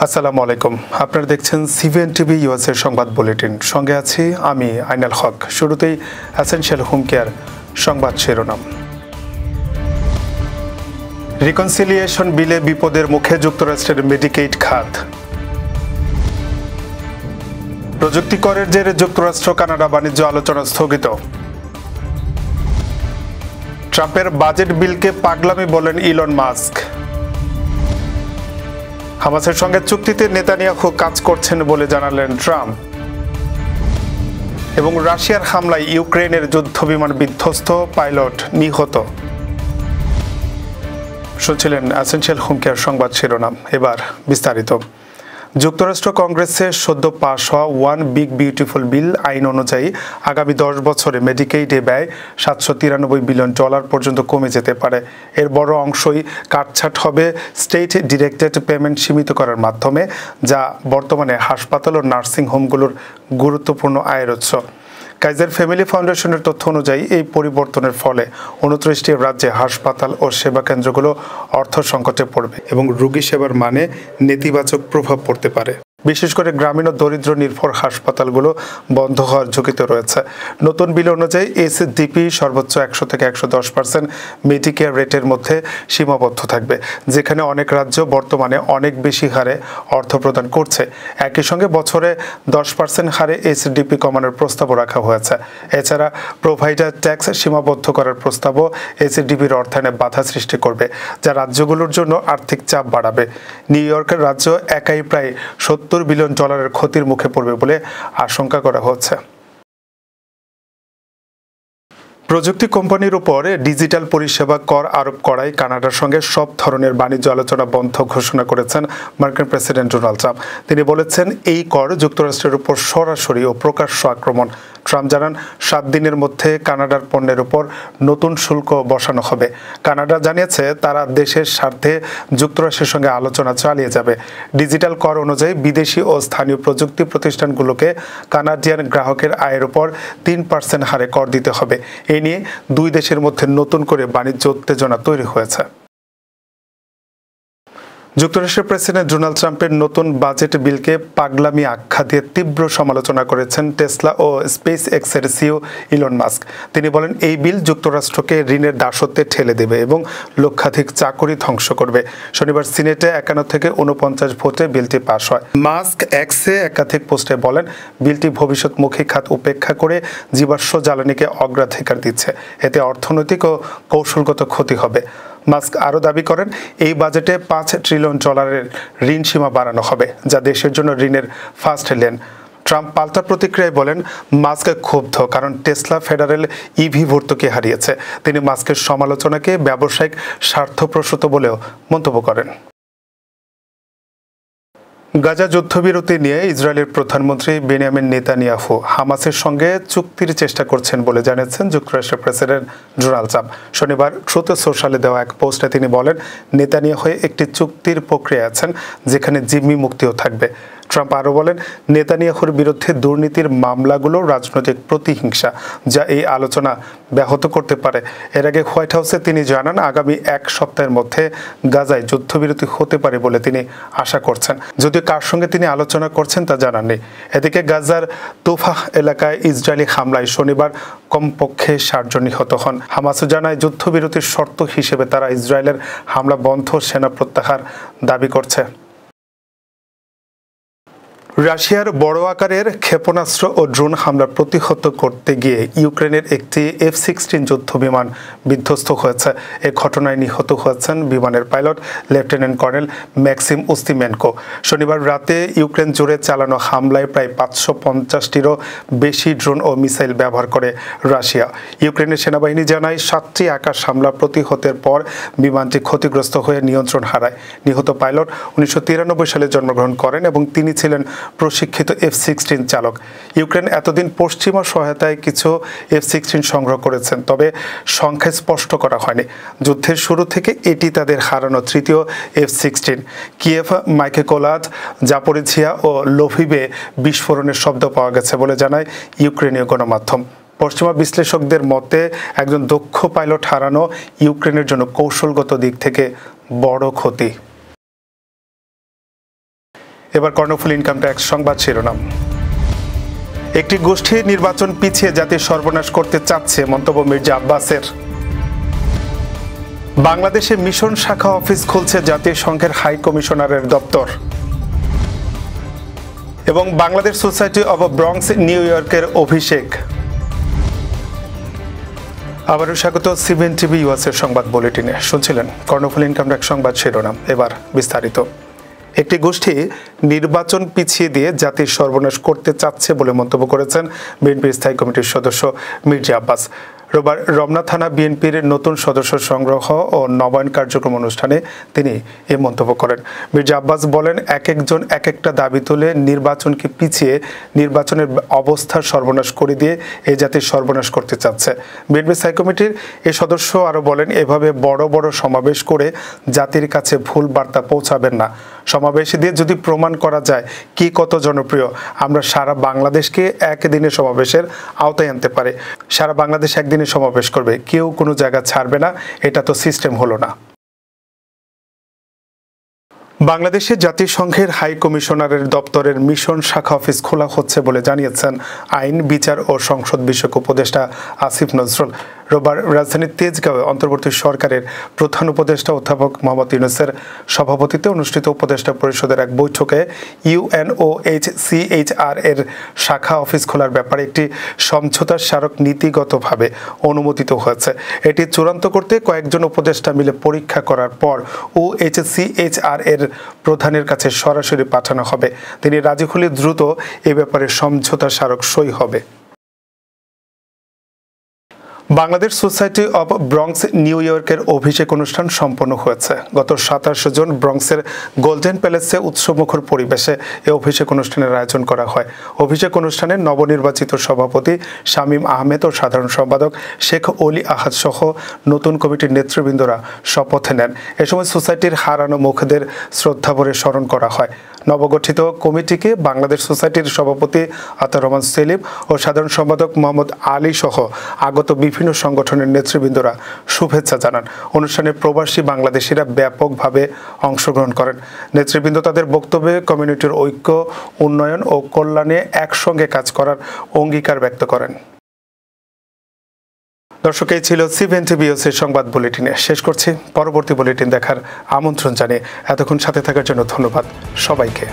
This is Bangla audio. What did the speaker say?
আসসালামু আলাইকুম। আপনারা দেখছেন সিভিএন টিভি ইউএসএর সংবাদ বুলেটিন। সঙ্গে আছি আমি আইনাল হক। শুরুতেই এসেনশিয়াল হোম কেয়ার সংবাদ শিরোনাম। রিকনসিলিয়েশন বিলে বিপদের মুখে যুক্তরাষ্ট্রের মেডিকেইড খাত। প্রযুক্তি করের জেরে যুক্তরাষ্ট্র কানাডা বাণিজ্য আলোচনা স্থগিত। ট্রাম্পের বাজেট বিলকে পাগলামি বলেন ইলন মাস্ক। হামাসের সঙ্গে চুক্তিতে নেতানিয়াহু কাজ করছেন বলে জানালেন ট্রাম্প। এবং রাশিয়ার হামলায় ইউক্রেনের যুদ্ধবিমান বিধ্বস্ত, পাইলট নিহত। শুনছিলেন এসেনশিয়াল হোম কেয়ার সংবাদ শিরোনাম। এবার বিস্তারিত। যুক্তরাষ্ট্র কংগ্রেসে সদ্য পাশ হওয়া ওয়ান বিগ বিউটিফুল বিল আইন অনুযায়ী আগামী 10 বছরে মেডিকেইডে ব্যয় $793 বিলিয়ন পর্যন্ত কমে যেতে পারে। এর বড় অংশই কাটছাট হবে স্টেট ডিরেক্টেড পেমেন্ট সীমিত করার মাধ্যমে, যা বর্তমানে হাসপাতাল ও নার্সিং হোমগুলোর গুরুত্বপূর্ণ আয়ের উৎস। কাইজার ফ্যামিলি ফাউন্ডেশনের তথ্য অনুযায়ী এই পরিবর্তনের ফলে 29টি রাজ্যে হাসপাতাল ও সেবা কেন্দ্রগুলো অর্থ সংকটে পড়বে এবং রোগী সেবার মানে নেতিবাচক প্রভাব পড়তে পারে। বিশেষ করে গ্রামীণ ও দরিদ্র নির্ভর হাসপাতালগুলো বন্ধ হওয়ার ঝুঁকিতে রয়েছে। নতুন বিল অনুযায়ী এসডিপি সর্বোচ্চ 100 থেকে 110% মেডিকেয়ার রেটের মধ্যে সীমাবদ্ধ থাকবে, যেখানে অনেক রাজ্য বর্তমানে অনেক বেশি হারে অর্থ প্রদান করছে। একই সঙ্গে বছরে 10% হারে এসডিপি কমানোর প্রস্তাবও রাখা হয়েছে। এছাড়া প্রোভাইডার ট্যাক্স সীমাবদ্ধ করার প্রস্তাবও এসডিপির অর্থায়নে বাধা সৃষ্টি করবে, যা রাজ্যগুলোর জন্য আর্থিক চাপ বাড়াবে। নিউ ইয়র্কের রাজ্য একাই প্রায় $70 বিলিয়ন ক্ষতির মুখে পড়বে বলে আশঙ্কা করা হচ্ছে। প্রযুক্তি কোম্পানির উপর ডিজিটাল পরিষেবা কর আরোপ করায় কানাডার সঙ্গে সব ধরনের বাণিজ্য আলোচনা বন্ধ ঘোষণা করেছেন মার্কিন প্রেসিডেন্ট ডোনাল্ড ট্রাম্প। তিনি বলেছেন, এই কর যুক্তরাষ্ট্রের উপর সরাসরি ও প্রকাশ্য আক্রমণ। ট্রাম্প জানান, 7 দিনের মধ্যে কানাডার পণ্যের উপর নতুন শুল্ক বসানো হবে। কানাডা জানিয়েছে তারা দেশের স্বার্থে যুক্তরাষ্ট্রের সঙ্গে আলোচনা চালিয়ে যাবে। ডিজিটাল কর অনুযায়ী বিদেশি ও স্থানীয় প্রযুক্তি প্রতিষ্ঠানগুলোকে কানাডিয়ান গ্রাহকের আয়ের উপর 3% হারে কর দিতে হবে। এ নিয়ে দুই দেশের মধ্যে নতুন করে বাণিজ্য উত্তেজনা তৈরি হয়েছে। যুক্তরাষ্ট্রের প্রেসিডেন্ট ডোনাল্ড ট্রাম্পের নতুন বাজেট বিলকে পাগলামি আখ্যা দিয়ে তীব্র সমালোচনা করেছেন টেসলা ও স্পেস এক্সের সিইও ইলন মাস্ক। তিনি বলেন, এই বিল যুক্তরাষ্ট্রকে ঋণের দাসত্বে ঠেলে দেবে এবং লক্ষাধিক চাকরি ধ্বংস করবে। শনিবার সিনেটে 51 থেকে 49 ভোটে বিলটি পাশ হয়। মাস্ক এক্সে একাধিক পোস্টে বলেন, বিলটি ভবিষ্যৎমুখী খাত উপেক্ষা করে জীবাশ্ম জ্বালানিকে অগ্রাধিকার দিচ্ছে। এতে অর্থনৈতিক ও কৌশলগত ক্ষতি হবে। মাস্ক আরও দাবি করেন, এই বাজেটে $5 ট্রিলিয়ন ঋণ সীমা বাড়ানো হবে, যা দেশের জন্য ঋণের ফার্স্ট লেন। ট্রাম্প পাল্টা প্রতিক্রিয়ায় বলেন, মাস্ক ক্ষুব্ধ কারণ টেসলা ফেডারেল ইভি ভর্তুকি হারিয়েছে। তিনি মাস্কের সমালোচনাকে ব্যবসায়িক স্বার্থপ্রসূত বলেও মন্তব্য করেন। গাজা যুদ্ধবিরতি নিয়ে ইসরায়েলের প্রধানমন্ত্রী বেনিয়ামিন নেতানিয়াহু হামাসের সঙ্গে চুক্তির চেষ্টা করছেন বলে জানিয়েছেন যুক্তরাষ্ট্রের প্রেসিডেন্ট ডোনাল্ড ট্রাম্প। শনিবার ট্রুথ সোশ্যালে দেওয়া এক পোস্টে তিনি বলেন, নেতানিয়াহু একটি চুক্তির প্রক্রিয়া আছেন যেখানে জিম্মি মুক্তিও থাকবে। ট্রাম্প আরও বলেন, নেতানিয়াহুর বিরুদ্ধে দুর্নীতির মামলাগুলো রাজনৈতিক প্রতিহিংসা, যা এই আলোচনা ব্যাহত করতে পারে। এর আগে হোয়াইট হাউসে তিনি জানান, আগামী 1 সপ্তাহের মধ্যে গাজায় যুদ্ধবিরতি হতে পারে বলে তিনি আশা করছেন। যদিও কার সঙ্গে তিনি আলোচনা করছেন তা জানাননি। এদিকে গাজার তোফাহ এলাকায় ইসরায়েলি হামলায় শনিবার কমপক্ষে 60 জন নিহত হন। হামাসও জানায়, যুদ্ধবিরতির শর্ত হিসেবে তারা ইসরায়েলের হামলা বন্ধ, সেনা প্রত্যাহার দাবি করছে। রাশিয়ার বড় আকারের ক্ষেপণাস্ত্র ও ড্রোন হামলা প্রতিহত করতে গিয়ে ইউক্রেনের একটি F-16 যুদ্ধবিমান বিধ্বস্ত হয়েছে। এ ঘটনায় নিহত হয়েছেন বিমানের পাইলট লেফটেন্যান্ট কর্নেল ম্যাক্সিম উস্তিমেনকো। শনিবার রাতে ইউক্রেন জুড়ে চালানো হামলায় প্রায় 550টিরও বেশি ড্রোন ও মিসাইল ব্যবহার করে রাশিয়া। ইউক্রেনের সেনাবাহিনী জানায়, 7টি আকাশ হামলা প্রতিহতের পর বিমানটি ক্ষতিগ্রস্ত হয়ে নিয়ন্ত্রণ হারায়। নিহত পাইলট 1993 সালে জন্মগ্রহণ করেন এবং তিনি ছিলেন প্রশিক্ষিত F-16 চালক। ইউক্রেন এতদিন পশ্চিমা সহায়তায় কিছু F-16 সংগ্রহ করেছেন, তবে সংখ্যা স্পষ্ট করা হয়নি। যুদ্ধের শুরু থেকে এটি তাদের হারানো তৃতীয় F-16। কিয়েভ, মাইকেকোলাদ, জাপোরিঝিয়া ও লোভিবে বিস্ফোরণের শব্দ পাওয়া গেছে বলে জানায় ইউক্রেনীয় গণমাধ্যম। পশ্চিমা বিশ্লেষকদের মতে একজন দক্ষ পাইলট হারানো ইউক্রেনের জন্য কৌশলগত দিক থেকে বড় ক্ষতি। এবার কর্ণফুলী ইনকাম ট্যাক্স সংবাদ শিরোনাম। একটি গোষ্ঠী নির্বাচন পিছিয়ে জাতির সর্বনাশ করতে চাচ্ছে মন্তব্য মির্জা আব্বাসের। বাংলাদেশে মিশন শাখা অফিস খুলছে জাতিসংঘের হাই কমিশনারের দপ্তর। এবং Bangladesh society of Bronx new ইয়র্কের অভিষেক। আবারও স্বাগত সিবিএন টিভি ইউএসের সংবাদ বুলেটিনে। শুনছিলেন কর্ণফুলী ইনকাম ট্যাক্স সংবাদ শিরোনাম। এবার বিস্তারিত। একটি গোষ্ঠী নির্বাচন পিছিয়ে দিয়ে জাতির সর্বনাশ করতে চাচ্ছে বলে মন্তব্য করেছেন বিএনপির স্থায়ী কমিটির সদস্য মির্জা আব্বাস। রোববার রমনা থানা বিএনপির নতুন সদস্য সংগ্রহ ও নবায়ন কার্যক্রম অনুষ্ঠানে তিনি এই মন্তব্য করেন। মির্জা আব্বাস বলেন, এক একজন এক একটা দাবি তুলে নির্বাচনকে পিছিয়ে নির্বাচনের অবস্থার সর্বনাশ করে দিয়ে এই জাতির সর্বনাশ করতে চাচ্ছে। বিএনপি স্থায়ী কমিটির এই সদস্য আরও বলেন, এভাবে বড় বড় সমাবেশ করে জাতির কাছে ভুল বার্তা পৌঁছাবেন না। সমাবেশ দিয়ে যদি প্রমাণ করা যায় কি কত জনপ্রিয়, আমরা সারা বাংলাদেশকে একদিনের সমাবেশের আওতায় আনতে পারে। সারা বাংলাদেশ একদিনে সমাবেশ করবে, কেউ কোনো জায়গা ছাড়বে না, এটা তো সিস্টেম হলো না। বাংলাদেশে জাতিসংঘের হাই কমিশনারের দপ্তরের মিশন শাখা অফিস খোলা হচ্ছে বলে জানিয়েছেন আইন, বিচার ও সংসদ বিষয়ক উপদেষ্টা আসিফ নজরুল। রোববার রাজধানীর তেজগাঁওয়ে অন্তর্বর্তী সরকারের প্রধান উপদেষ্টা অধ্যাপক মোহাম্মদ ইউনূসের সভাপতিত্বে অনুষ্ঠিত উপদেষ্টা পরিষদের এক বৈঠকে ইউএনওএইচসিএইচআর এর শাখা অফিস খোলার ব্যাপারে একটি সমঝোতা স্মারক নীতিগতভাবে অনুমোদিত হয়েছে। এটি চূড়ান্ত করতে কয়েকজন উপদেষ্টা মিলে পরীক্ষা করার পর ইউএনওএইচসিএইচআর এর প্রধানের কাছে সরাসরি পাঠানো হবে। তিনি রাজি হলে দ্রুত এ ব্যাপারে সমঝোতা স্মারক সই হবে। Bangladesh society of Bronx new ইয়র্কের অভিষেক অনুষ্ঠান সম্পন্ন হয়েছে। গত 27 জুন ব্রঙ্কসের গোল্ডেন প্যালেসে উৎসবমুখর পরিবেশে এই অভিষেক অনুষ্ঠানের আয়োজন করা হয়। অভিষেক অনুষ্ঠানে নবনির্বাচিত সভাপতি শামীম আহমেদ ও সাধারণ সম্পাদক শেখ অলি আহাদ সহ নতুন কমিটির নেতৃবৃন্দরা শপথ নেন। এ সময় সোসাইটির হারানো মুখদের শ্রদ্ধাভরে স্মরণ করা হয়। নবগঠিত কমিটিকে বাংলাদেশ সোসাইটির সভাপতি আতাউর রহমান সেলিম ও সাধারণ সম্পাদক মোহাম্মদ আলী সহ আগত বিভিন্ন সংগঠনের নেতৃবৃন্দরা শুভেচ্ছা জানান। অনুষ্ঠানে প্রবাসী বাংলাদেশিরা ব্যাপকভাবে অংশগ্রহণ করেন। নেতৃবৃন্দ তাদের বক্তব্যে কমিউনিটির ঐক্য, উন্নয়ন ও কল্যাণে একসঙ্গে কাজ করার অঙ্গীকার ব্যক্ত করেন। দর্শক, এই ছিল সিবিএন টিভি ইউএসের সংবাদ বুলেটিনে। শেষ করছি। পরবর্তী বুলেটিন দেখার আমন্ত্রণ জানিয়ে এতক্ষণ সাথে থাকার জন্য ধন্যবাদ সবাইকে।